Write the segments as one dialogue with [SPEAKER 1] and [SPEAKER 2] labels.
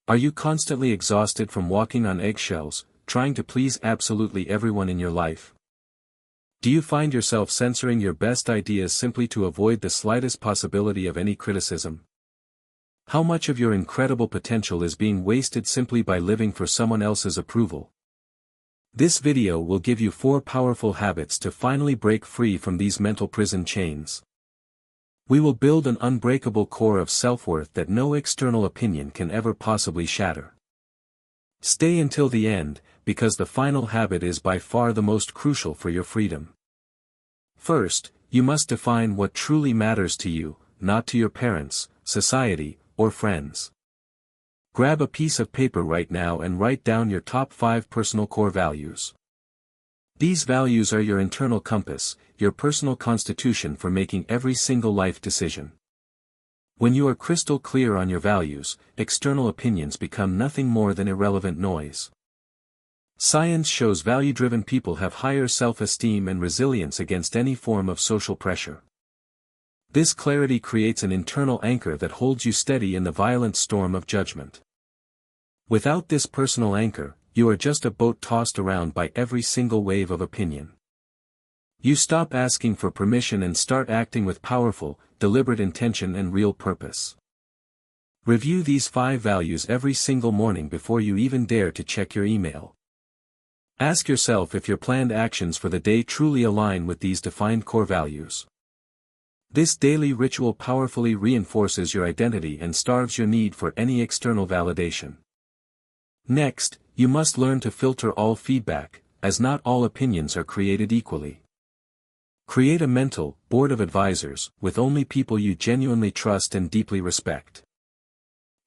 [SPEAKER 1] Are you constantly exhausted from walking on eggshells, trying to please absolutely everyone in your life? Do you find yourself censoring your best ideas simply to avoid the slightest possibility of any criticism? How much of your incredible potential is being wasted simply by living for someone else's approval? This video will give you 4 powerful habits to finally break free from these mental prison chains. We will build an unbreakable core of self-worth that no external opinion can ever possibly shatter. Stay until the end, because the final habit is by far the most crucial for your freedom. First, you must define what truly matters to you, not to your parents, society, or friends. Grab a piece of paper right now and write down your top 5 personal core values. These values are your internal compass, your personal constitution for making every single life decision. When you are crystal clear on your values, external opinions become nothing more than irrelevant noise. Science shows value-driven people have higher self-esteem and resilience against any form of social pressure. This clarity creates an internal anchor that holds you steady in the violent storm of judgment. Without this personal anchor, you are just a boat tossed around by every single wave of opinion. You stop asking for permission and start acting with powerful, deliberate intention and real purpose. Review these 5 values every single morning before you even dare to check your email. Ask yourself if your planned actions for the day truly align with these defined core values. This daily ritual powerfully reinforces your identity and starves your need for any external validation. Next, you must learn to filter all feedback, as not all opinions are created equally. Create a mental board of advisors, with only people you genuinely trust and deeply respect.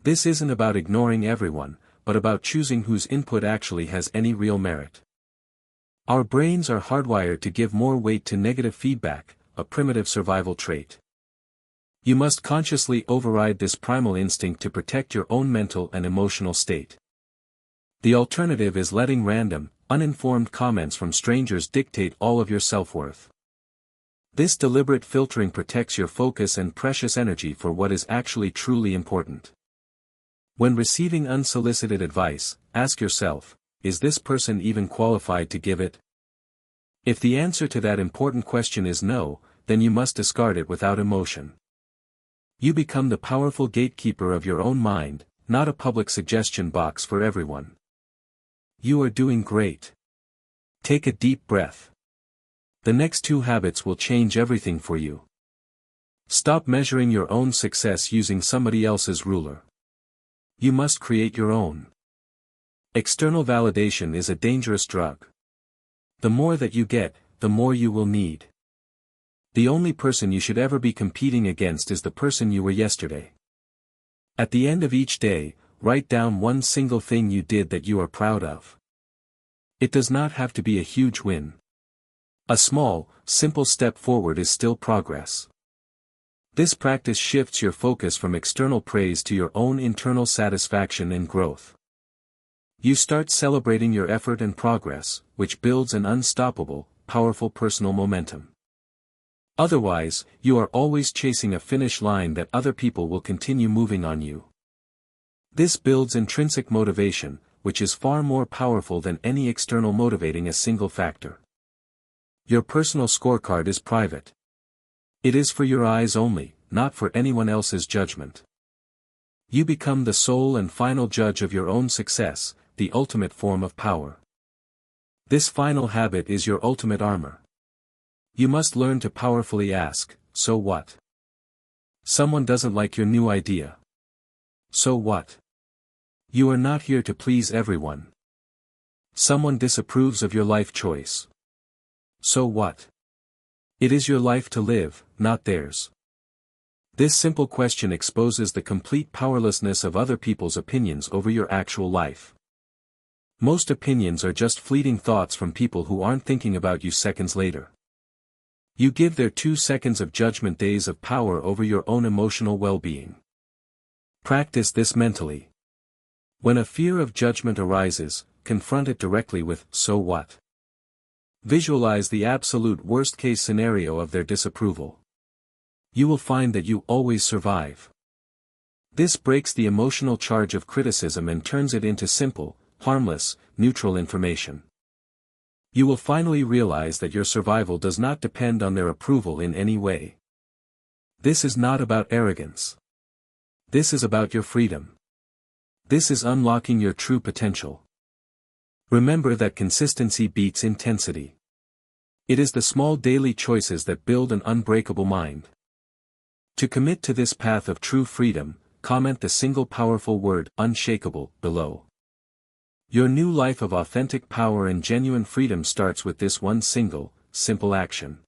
[SPEAKER 1] This isn't about ignoring everyone, but about choosing whose input actually has any real merit. Our brains are hardwired to give more weight to negative feedback, a primitive survival trait. You must consciously override this primal instinct to protect your own mental and emotional state. The alternative is letting random, uninformed comments from strangers dictate all of your self-worth. This deliberate filtering protects your focus and precious energy for what is actually truly important. When receiving unsolicited advice, ask yourself, is this person even qualified to give it? If the answer to that important question is no, then you must discard it without emotion. You become the powerful gatekeeper of your own mind, not a public suggestion box for everyone. You are doing great. Take a deep breath. The next 2 habits will change everything for you. Stop measuring your own success using somebody else's ruler. You must create your own. External validation is a dangerous drug. The more that you get, the more you will need. The only person you should ever be competing against is the person you were yesterday. At the end of each day, write down one single thing you did that you are proud of. It does not have to be a huge win. A small, simple step forward is still progress. This practice shifts your focus from external praise to your own internal satisfaction and growth. You start celebrating your effort and progress, which builds an unstoppable, powerful personal momentum. Otherwise, you are always chasing a finish line that other people will continue moving on you. This builds intrinsic motivation, which is far more powerful than any external motivating a single factor. Your personal scorecard is private. It is for your eyes only, not for anyone else's judgment. You become the sole and final judge of your own success, the ultimate form of power. This final habit is your ultimate armor. You must learn to powerfully ask, so what? Someone doesn't like your new idea. So what? You are not here to please everyone. Someone disapproves of your life choice. So what? It is your life to live, not theirs. This simple question exposes the complete powerlessness of other people's opinions over your actual life. Most opinions are just fleeting thoughts from people who aren't thinking about you seconds later. You give their 2 seconds of judgment days of power over your own emotional well-being. Practice this mentally. When a fear of judgment arises, confront it directly with, so what? Visualize the absolute worst-case scenario of their disapproval. You will find that you always survive. This breaks the emotional charge of criticism and turns it into simple, harmless, neutral information. You will finally realize that your survival does not depend on their approval in any way. This is not about arrogance. This is about your freedom. This is unlocking your true potential. Remember that consistency beats intensity. It is the small daily choices that build an unbreakable mind. To commit to this path of true freedom, comment the single powerful word, unshakable, below. Your new life of authentic power and genuine freedom starts with this one single, simple action.